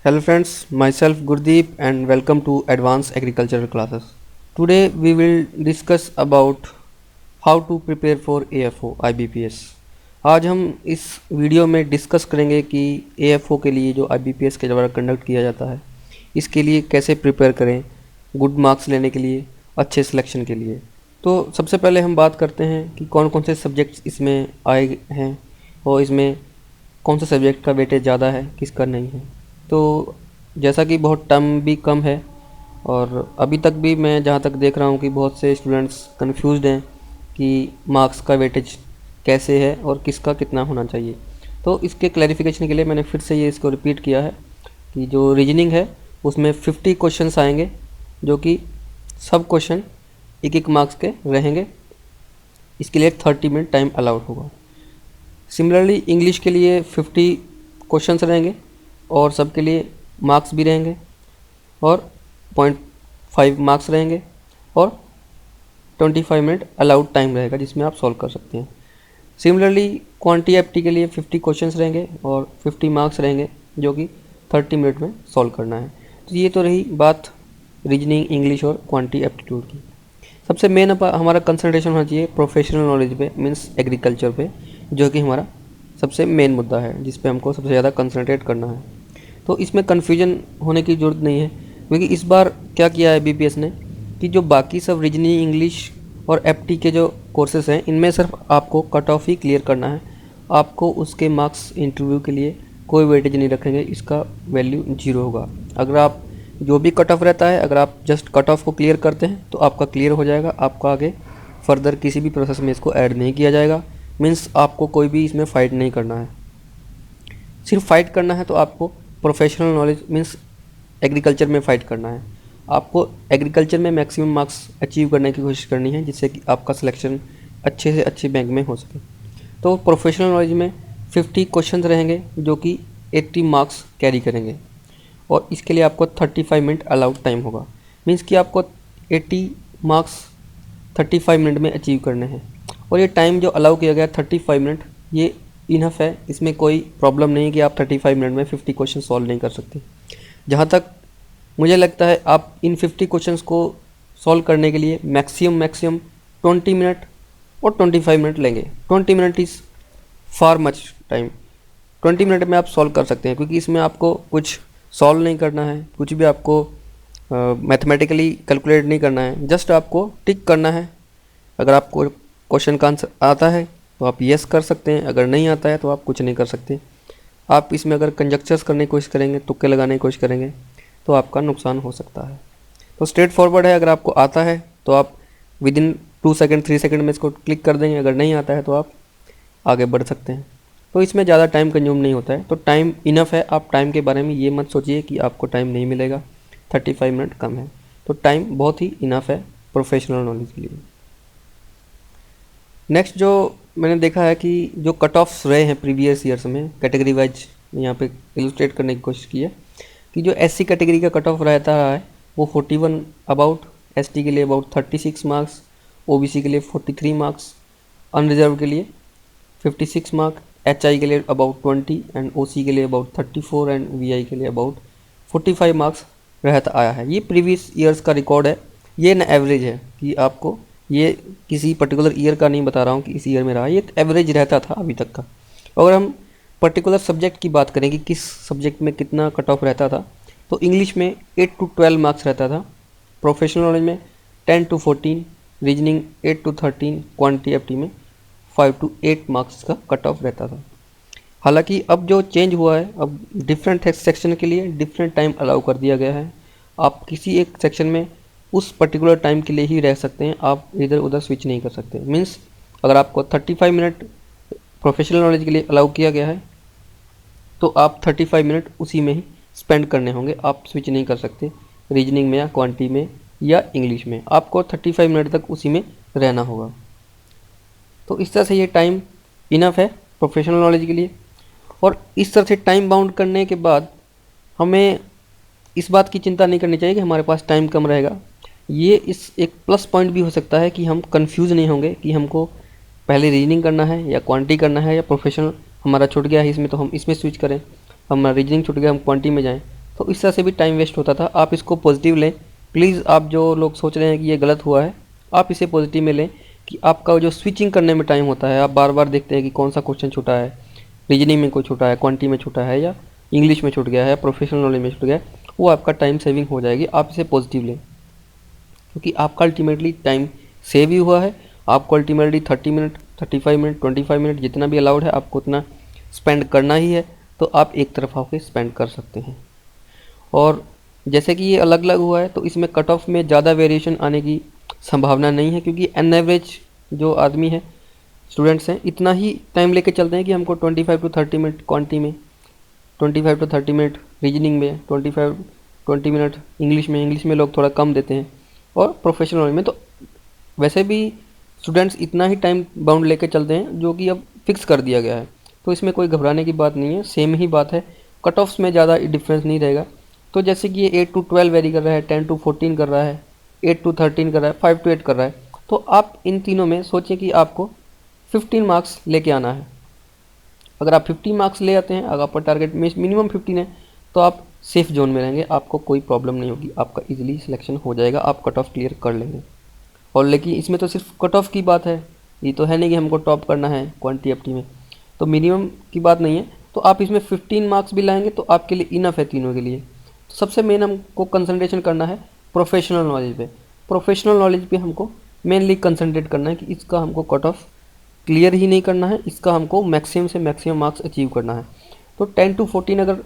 Hello friends, myself Gurdeep and welcome to Advanced Agricultural Classes. Today we will discuss about how to prepare for AFO IBPS. आज हम इस video में discuss करेंगे कि AFO के लिए जो IBPS के द्वारा कंडक्ट किया जाता है इसके लिए कैसे प्रिपेयर करें गुड मार्क्स लेने के लिए, अच्छे सिलेक्शन के लिए। तो सबसे पहले हम बात करते हैं कि कौन कौन से सब्जेक्ट्स इसमें आए हैं और इसमें कौन सा सब्जेक्ट का वेटेज ज़्यादा है, किसका नहीं है। तो जैसा कि बहुत टर्म भी कम है और अभी तक भी मैं जहाँ तक देख रहा हूँ कि बहुत से स्टूडेंट्स कंफ्यूज्ड हैं कि मार्क्स का वेटेज कैसे है और किसका कितना होना चाहिए। तो इसके क्लैरिफिकेशन के लिए मैंने फिर से ये इसको रिपीट किया है कि जो रीजनिंग है उसमें 50 क्वेश्चंस आएंगे, जो कि सब क्वेश्चन एक मार्क्स के रहेंगे। इसके लिए 30 मिनट टाइम अलाउड होगा। सिमिलरली इंग्लिश के लिए 50 क्वेश्चंस रहेंगे और सबके लिए मार्क्स भी रहेंगे और 0.5 मार्क्स रहेंगे और 25 मिनट अलाउड टाइम रहेगा जिसमें आप सॉल्व कर सकते हैं। सिमिलरली क्वांटी एप्टी के लिए 50 क्वेश्चंस रहेंगे और 50 मार्क्स रहेंगे, जो कि 30 मिनट में सॉल्व करना है। तो ये तो रही बात रीजनिंग, इंग्लिश और क्वांटी एप्टीट्यूड की। सबसे मेन हमारा कंसंट्रेशन होना चाहिए प्रोफेशनल नॉलेज पे, मीन्स एग्रीकल्चर पे, जो कि हमारा सबसे मेन मुद्दा है जिस पे हमको सबसे ज़्यादा कंसंट्रेट करना है। तो इसमें कन्फ्यूजन होने की ज़रूरत नहीं है, क्योंकि इस बार क्या किया है बीपीएस ने कि जो बाकी सब रीजनिंग, इंग्लिश और एप्टी के जो कोर्सेज हैं इनमें सिर्फ आपको कट ऑफ ही क्लियर करना है। आपको उसके मार्क्स इंटरव्यू के लिए कोई वेटेज नहीं रखेंगे, इसका वैल्यू 0 होगा। अगर आप जो भी कट ऑफ रहता है, अगर आप जस्ट कट ऑफ को क्लियर करते हैं तो आपका क्लियर हो जाएगा। आपका आगे फर्दर किसी भी प्रोसेस में इसको ऐड नहीं किया जाएगा। मीन्स आपको कोई भी इसमें फ़ाइट नहीं करना है। सिर्फ फाइट करना है तो आपको प्रोफेशनल नॉलेज मीन्स एग्रीकल्चर में फ़ाइट करना है। आपको एग्रीकल्चर में मैक्सिमम मार्क्स अचीव करने की कोशिश करनी है, जिससे कि आपका सिलेक्शन अच्छे से अच्छे बैंक में हो सके। तो प्रोफेशनल नॉलेज में 50 क्वेश्चन रहेंगे, जो कि 80 मार्क्स कैरी करेंगे और इसके लिए आपको 35 मिनट अलाउड टाइम होगा। मीन्स कि आपको 80 मार्क्स 35 मिनट में अचीव करने हैं। और ये टाइम जो अलाउ किया गया 35 मिनट, ये इनफ है। इसमें कोई प्रॉब्लम नहीं कि आप 35 मिनट में 50 क्वेश्चन सॉल्व नहीं कर सकते। जहाँ तक मुझे लगता है आप इन 50 क्वेश्चंस को सॉल्व करने के लिए मैक्सिमम 20 मिनट और 25 मिनट लेंगे। 20 minute is far much time. 20 minute में आप सॉल्व कर सकते हैं, क्योंकि इसमें आपको कुछ सॉल्व नहीं करना है, कुछ भी आपको मैथमेटिकली कैलकुलेट नहीं करना है, जस्ट आपको टिक करना है। अगर आपको क्वेश्चन का आंसर आता है तो आप यस कर सकते हैं, अगर नहीं आता है तो आप कुछ नहीं कर सकते। आप इसमें अगर कंजक्चर्स करने की कोशिश करेंगे, तुक्के लगाने की कोशिश करेंगे, तो आपका नुकसान हो सकता है। तो स्ट्रेट फॉरवर्ड है। अगर आपको आता है तो आप विद इन 2 सेकेंड 3 सेकेंड में इसको क्लिक कर देंगे, अगर नहीं आता है तो आप आगे बढ़ सकते हैं। तो इसमें ज़्यादा टाइम कंज्यूम नहीं होता है, तो टाइम इनफ है। आप टाइम के बारे में ये मत सोचिए कि आपको टाइम नहीं मिलेगा, 35 मिनट कम है। तो टाइम बहुत ही इनफ है प्रोफेशनल नॉलेज के लिए। नेक्स्ट जो मैंने देखा है कि जो कट ऑफ्स रहे हैं प्रीवियस ईयर्स में, कैटेगरी वाइज यहाँ पे इलस्ट्रेट करने की कोशिश की है कि जो एससी कैटेगरी का कट ऑफ रहता है वो 41 अबाउट, एसटी के लिए अबाउट 36 मार्क्स, ओबीसी के लिए 43 मार्क्स, अनरिजर्व के लिए 56 मार्क, एचआई के लिए अबाउट 20 एंड ओसी के लिए अबाउट 34 एंड वीआई के लिए अबाउट 45 मार्क्स रहता आया है। ये प्रीवियस ईयर्स का रिकॉर्ड है, ये ना एवरेज है कि आपको ये किसी पर्टिकुलर ईयर का नहीं बता रहा हूँ कि इस ईयर में रहा, ये एवरेज रहता था अभी तक का। अगर हम पर्टिकुलर सब्जेक्ट की बात करें कि किस सब्जेक्ट में कितना कट ऑफ रहता था, तो इंग्लिश में 8 to 12 मार्क्स रहता था, प्रोफेशनल नॉलेज में 10 to 14, रीजनिंग 8 to 13, क्वांटिटी एप्टी में 5 to 8 मार्क्स का कट ऑफ रहता था। हालांकि अब जो चेंज हुआ है, अब डिफरेंट सेक्शन के लिए डिफरेंट टाइम अलाउ कर दिया गया है। आप किसी एक सेक्शन में उस पर्टिकुलर टाइम के लिए ही रह सकते हैं, आप इधर उधर स्विच नहीं कर सकते। मीन्स अगर आपको 35 मिनट प्रोफेशनल नॉलेज के लिए अलाउ किया गया है तो आप 35 मिनट उसी में ही स्पेंड करने होंगे, आप स्विच नहीं कर सकते रीजनिंग में या क्वांटिटी में या इंग्लिश में। आपको 35 मिनट तक उसी में रहना होगा। तो इस तरह से ये टाइम इनफ है प्रोफेशनल नॉलेज के लिए। और इस तरह से टाइम बाउंड करने के बाद हमें इस बात की चिंता नहीं करनी चाहिए कि हमारे पास टाइम कम रहेगा। ये इस एक प्लस पॉइंट भी हो सकता है कि हम कंफ्यूज नहीं होंगे कि हमको पहले रीजनिंग करना है या क्वांटिटी करना है या प्रोफेशनल हमारा छूट गया है इसमें तो हम इसमें स्विच करें, हमारा रीजनिंग छूट गया हम क्वांटिटी में जाएं। तो इस तरह से भी टाइम वेस्ट होता था। आप इसको पॉजिटिव लें प्लीज़। आप जो लोग सोच रहे हैं कि ये गलत हुआ है, आप इसे पॉजिटिव में लें कि आपका जो स्विचिंग करने में टाइम होता है, आप बार बार देखते हैं कि कौन सा क्वेश्चन छूटा है, रीजनिंग में कोई छूटा है, क्वांटी में छूटा है, या इंग्लिश में छूट गया है, प्रोफेशनल नॉलेज में छूट गया है, वो आपका टाइम सेविंग हो जाएगी। आप इसे पॉजिटिव लें क्योंकि आपका अल्टीमेटली टाइम सेव ही हुआ है। आपको अल्टीमेटली 30 मिनट, 35 मिनट, 25 मिनट जितना भी अलाउड है आपको उतना स्पेंड करना ही है। तो आप एक तरफ आके स्पेंड कर सकते हैं। और जैसे कि ये अलग अलग हुआ है तो इसमें कट ऑफ में ज़्यादा वेरिएशन आने की संभावना नहीं है, क्योंकि एन एवरेज जो आदमी है, स्टूडेंट्स हैं, इतना ही टाइम लेके चलते हैं कि हमको 25 टू 30 मिनट क्वांटी में, 25 टू 30 मिनट रीजनिंग में, 20 मिनट इंग्लिश में लोग थोड़ा कम देते हैं, और प्रोफेशनल नॉलेज में तो वैसे भी स्टूडेंट्स इतना ही टाइम बाउंड लेके चलते हैं जो कि अब फिक्स कर दिया गया है। तो इसमें कोई घबराने की बात नहीं है, सेम ही बात है। कट ऑफ्स में ज़्यादा डिफरेंस नहीं रहेगा। तो जैसे कि ये 8 टू 12 वेरी कर रहा है, 10 टू 14 कर रहा है, 8 टू 13 कर रहा है, 5 टू 8 कर रहा है, तो आप इन तीनों में सोचें कि आपको 15 मार्क्स लेके आना है। अगर आप 50 मार्क्स ले आते हैं, अगर आपका टारगेट मिनिमम 15 है, तो आप सेफ जोन में रहेंगे, आपको कोई प्रॉब्लम नहीं होगी, आपका इजीली सिलेक्शन हो जाएगा, आप कट ऑफ क्लियर कर लेंगे। और लेकिन इसमें तो सिर्फ कट ऑफ की बात है, ये तो है नहीं कि हमको टॉप करना है क्वांटिटी एप्टी में, तो मिनिमम की बात नहीं है। तो आप इसमें 15 मार्क्स भी लाएंगे तो आपके लिए इनफ है तीनों के लिए। तो सबसे मेन हमको कंसंट्रेशन करना है प्रोफेशनल नॉलेज पे। प्रोफेशनल नॉलेज पे हमको मेनली कंसंट्रेट करना है कि इसका हमको कट ऑफ क्लियर ही नहीं करना है, इसका हमको मैक्सिमम से मैक्सिमम मार्क्स अचीव करना है। तो 10 टू 14 अगर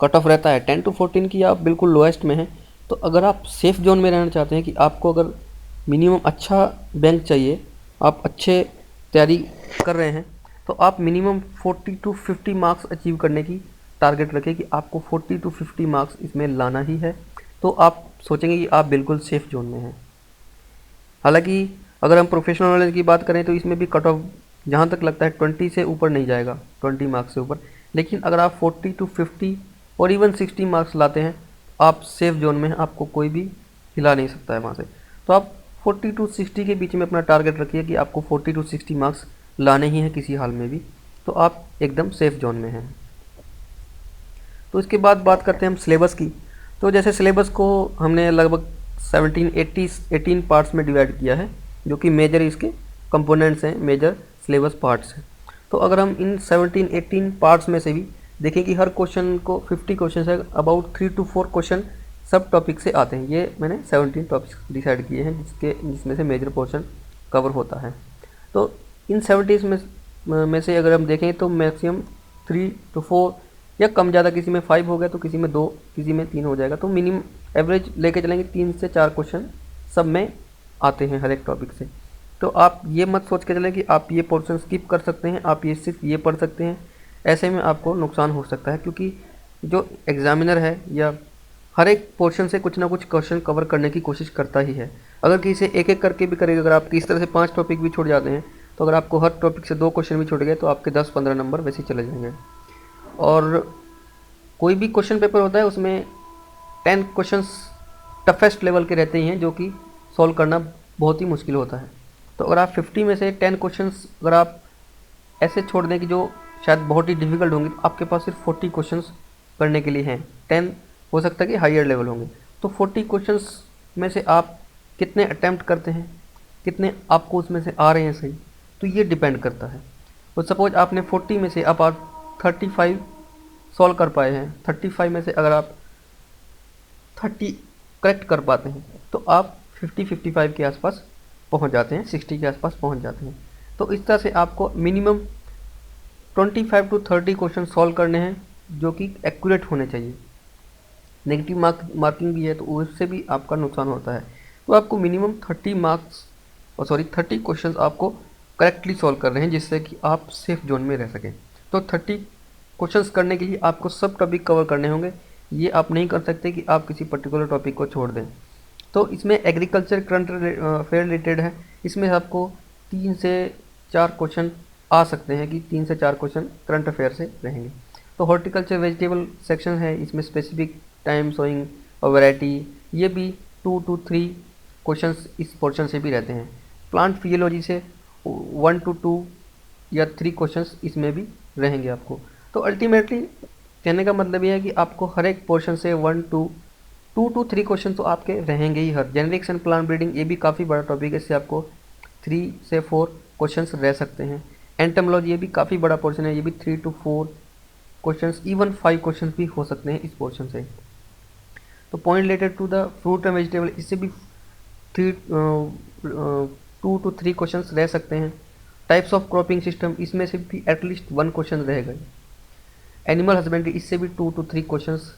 कट ऑफ रहता है, 10 टू 14 की आप बिल्कुल लोएस्ट में हैं, तो अगर आप सेफ जोन में रहना चाहते हैं कि आपको अगर मिनिमम अच्छा बैंक चाहिए, आप अच्छे तैयारी कर रहे हैं, तो आप मिनिमम 40 टू 50 मार्क्स अचीव करने की टारगेट रखें कि आपको 40 टू 50 मार्क्स इसमें लाना ही है। तो आप सोचेंगे कि आप बिल्कुल सेफ जोन में हैं। हालांकि अगर हम प्रोफेशनल नॉलेज की बात करें तो इसमें भी कट ऑफ जहाँ तक लगता है 20 से ऊपर नहीं जाएगा, 20 मार्क्स से ऊपर। लेकिन अगर आप 40 टू 50 और इवन 60 मार्क्स लाते हैं, आप सेफ जोन में हैं, आपको कोई भी हिला नहीं सकता है वहाँ से। तो आप 40 टू 60 के बीच में अपना टारगेट रखिए कि आपको 40 टू 60 मार्क्स लाने ही हैं किसी हाल में भी, तो आप एकदम सेफ जोन में हैं। तो इसके बाद बात करते हैं हम सिलेबस की। तो जैसे सिलेबस को हमने लगभग 18 पार्ट्स में डिवाइड किया है, जो कि मेजर इसके कंपोनेंट्स हैं, मेजर सिलेबस पार्ट्स हैं। तो अगर हम इन 18 पार्ट्स में से भी देखें कि हर क्वेश्चन को 50 क्वेश्चन है, अबाउट 3 टू 4 क्वेश्चन सब टॉपिक से आते हैं। ये मैंने 17 टॉपिक्स डिसाइड किए हैं जिसमें से मेजर पोर्शन कवर होता है। तो इन 70 में से अगर हम देखें तो मैक्सिमम 3 टू 4 या कम ज़्यादा, किसी में 5 हो गया तो किसी में 2, किसी में 3 हो जाएगा। तो मिनिमम एवरेज लेके चलेंगे 3 से 4 क्वेश्चन सब में आते हैं हर एक टॉपिक से। तो आप ये मत सोच के चलें कि आप ये पोर्शन स्किप कर सकते हैं, आप ये सिर्फ ये पढ़ सकते हैं। ऐसे में आपको नुकसान हो सकता है, क्योंकि जो एग्जामिनर है या हर एक पोर्शन से कुछ ना कुछ क्वेश्चन कवर करने की कोशिश करता ही है। अगर किसी से एक एक करके भी करेगा, अगर आप इस तरह से 5 टॉपिक भी छूट जाते हैं, तो अगर आपको हर टॉपिक से 2 क्वेश्चन भी छूट गए तो आपके 10-15 नंबर वैसे ही चले जाएंगे। और कोई भी क्वेश्चन पेपर होता है उसमें 10 क्वेश्चंस टफेस्ट लेवल के रहते ही हैं, जो कि सॉल्व करना बहुत ही मुश्किल होता है। तो अगर आप 50 में से 10 क्वेश्चंस अगर आप ऐसे छोड़ दें कि जो शायद बहुत ही डिफिकल्ट होंगे, तो आपके पास सिर्फ 40 क्वेश्चंस करने के लिए हैं। 10 हो सकता है कि हायर लेवल होंगे। तो 40 क्वेश्चंस में से आप कितने अटैम्प्ट करते हैं, कितने आपको उसमें से आ रहे हैं सही, तो ये डिपेंड करता है। तो सपोज आपने 40 में से अब आप 35 सॉल्व कर पाए हैं, 35 में से अगर आप 30 करेक्ट कर पाते हैं, तो आप 50-55 के आसपास पहुंच जाते हैं, 60 के आसपास पहुंच जाते हैं। तो इस तरह से आपको मिनिमम 25 टू 30 क्वेश्चन सॉल्व करने हैं, जो कि एक्यूरेट होने चाहिए। नेगेटिव मार्किंग भी है तो उससे भी आपका नुकसान होता है। तो आपको मिनिमम 30 क्वेश्चन आपको करेक्टली सॉल्व कर रहे हैं, जिससे कि आप सेफ जोन में रह सकें। तो 30 क्वेश्चंस करने के लिए आपको सब टॉपिक कवर करने होंगे। ये आप नहीं कर सकते कि आप किसी पर्टिकुलर टॉपिक को छोड़ दें। तो इसमें एग्रीकल्चर करंट अफेयर रिलेटेड है, इसमें आपको 3 से 4 क्वेश्चन आ सकते हैं कि 3 से 4 क्वेश्चन करंट अफेयर से रहेंगे। तो हॉर्टिकल्चर वेजिटेबल सेक्शन है, इसमें स्पेसिफिक टाइम सोइंग और वैरायटी, ये भी 2 टू 3 क्वेश्चंस इस पोर्शन से भी रहते हैं। प्लांट फिजियोलॉजी से 1 टू 2 या 3 क्वेश्चंस इसमें भी रहेंगे आपको। तो अल्टीमेटली कहने का मतलब ये है कि आपको हर एक पोर्शन से 2 to 3 क्वेश्चन तो आपके रहेंगे ही। हर जेनेरिक्स एंड प्लांट ब्रीडिंग ये भी काफ़ी बड़ा टॉपिक है, इससे आपको 3 से 4 क्वेश्चंस रह सकते हैं। एंटोमोलॉजी ये भी काफ़ी बड़ा पोर्शन है, ये भी 3 to 4 क्वेश्चंस, इवन 5 क्वेश्चंस भी हो सकते हैं इस पोर्शन से। तो point related to the fruit and vegetable, इससे भी 2 to 3 क्वेश्चंस रह सकते हैं। टाइप्स ऑफ क्रॉपिंग सिस्टम, इसमें से भी एटलीस्ट 1 क्वेश्चन रहेगा। एनिमल हस्बेंड्री, इससे भी 2 to 3 क्वेश्चंस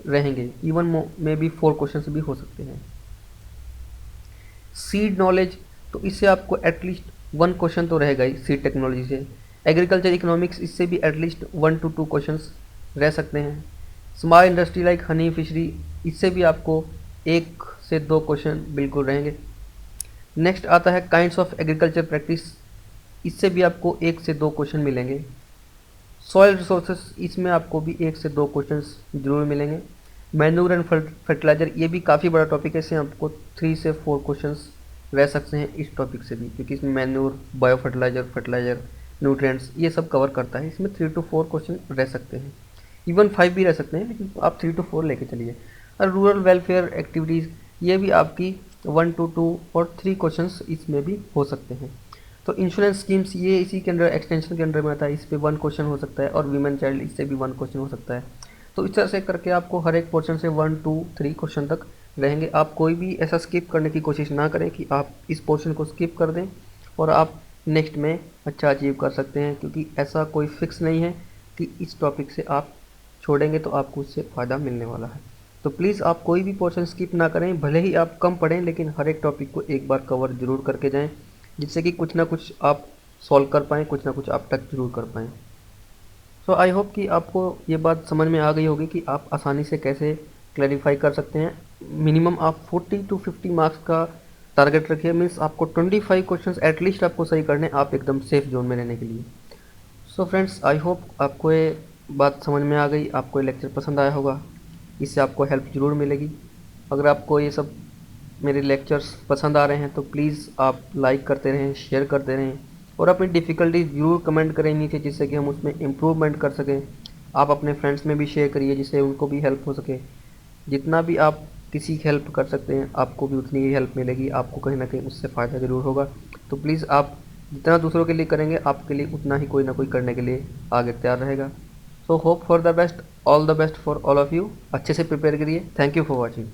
रहेंगे, इवन में भी 4 क्वेश्चंस भी हो सकते हैं। सीड नॉलेज, तो इससे आपको एटलीस्ट 1 क्वेश्चन तो रहेगा ही सीड टेक्नोलॉजी से। एग्रीकल्चर इकोनॉमिक्स, इससे भी एटलीस्ट 1 to 2 क्वेश्चंस रह सकते हैं। Small industry like Honey fishery, इससे भी आपको 1 से 2 क्वेश्चन बिल्कुल रहेंगे। नेक्स्ट आता है काइंड्स ऑफ एग्रीकल्चर प्रैक्टिस, इससे भी आपको 1 से 2 क्वेश्चन मिलेंगे। सॉइल रिसोर्सेस, इसमें आपको भी 1 से 2 क्वेश्चंस जरूर मिलेंगे। मैन्यूर एंड फर्टिलाइजर, ये भी काफ़ी बड़ा टॉपिक है, इससे आपको 3 से 4 क्वेश्चंस रह सकते हैं इस टॉपिक से भी, क्योंकि इसमें मैन्यूर, बायो फर्टिलाइजर, न्यूट्रिएंट्स ये सब कवर करता है। इसमें 3 to 4 क्वेश्चन रह सकते हैं, इवन 5 भी रह सकते हैं, लेकिन आप 3 to 4 लेके चलिए। और रूरल वेलफेयर एक्टिविटीज़, ये भी आपकी 1 to 2 और 3 क्वेश्चंस इसमें भी हो सकते हैं। तो इंश्योरेंस स्कीम्स, ये इसी के अंडर, एक्सटेंशन के अंडर में आता है, इस पे 1 क्वेश्चन हो सकता है। और वीमेन चाइल्ड, इससे भी 1 क्वेश्चन हो सकता है। तो इस तरह से करके आपको हर एक पोर्शन से 1 to 3 क्वेश्चन तक रहेंगे। आप कोई भी ऐसा स्किप करने की कोशिश ना करें कि आप इस पोर्शन को स्किप कर दें और आप नेक्स्ट में अच्छा अचीव कर सकते हैं, क्योंकि ऐसा कोई फिक्स नहीं है कि इस टॉपिक से आप छोड़ेंगे तो आपको उससे फ़ायदा मिलने वाला है। तो प्लीज़ आप कोई भी पोर्शन स्किप ना करें, भले ही आप कम पढ़ें, लेकिन हर एक टॉपिक को एक बार कवर जरूर करके जाएं, जिससे कि कुछ ना कुछ आप सॉल्व कर पाएँ, कुछ ना कुछ आप टच जरूर कर पाएँ। सो आई होप कि आपको ये बात समझ में आ गई होगी कि आप आसानी से कैसे क्लैरिफाई कर सकते हैं। मिनिमम आप 40 to 50 मार्क्स का टारगेट रखिए, मीन्स आपको 25 क्वेश्चंस एटलीस्ट आपको सही करने, आप एकदम सेफ जोन में रहने के लिए। सो फ्रेंड्स, आई होप आपको ये बात समझ में आ गई, आपको ये लेक्चर पसंद आया होगा, इससे आपको हेल्प ज़रूर मिलेगी। अगर आपको ये सब मेरे लेक्चर्स पसंद आ रहे हैं तो प्लीज़ आप लाइक करते रहें, शेयर करते रहें, और अपनी डिफ़िकल्टी ज़रूर कमेंट करें नीचे, जिससे कि हम उसमें इम्प्रूवमेंट कर सकें। आप अपने फ्रेंड्स में भी शेयर करिए, जिससे उनको भी हेल्प हो सके। जितना भी आप किसी की हेल्प कर सकते हैं, आपको भी उतनी ही हेल्प मिलेगी, आपको कहीं ना कहीं उससे फ़ायदा ज़रूर होगा। तो प्लीज़ आप जितना दूसरों के लिए करेंगे, आपके लिए उतना ही कोई ना कोई करने के लिए आगे तैयार रहेगा। So hope for the best, all the best for all of you. अच्छे से प्रिपेयर करिए। Thank you for watching.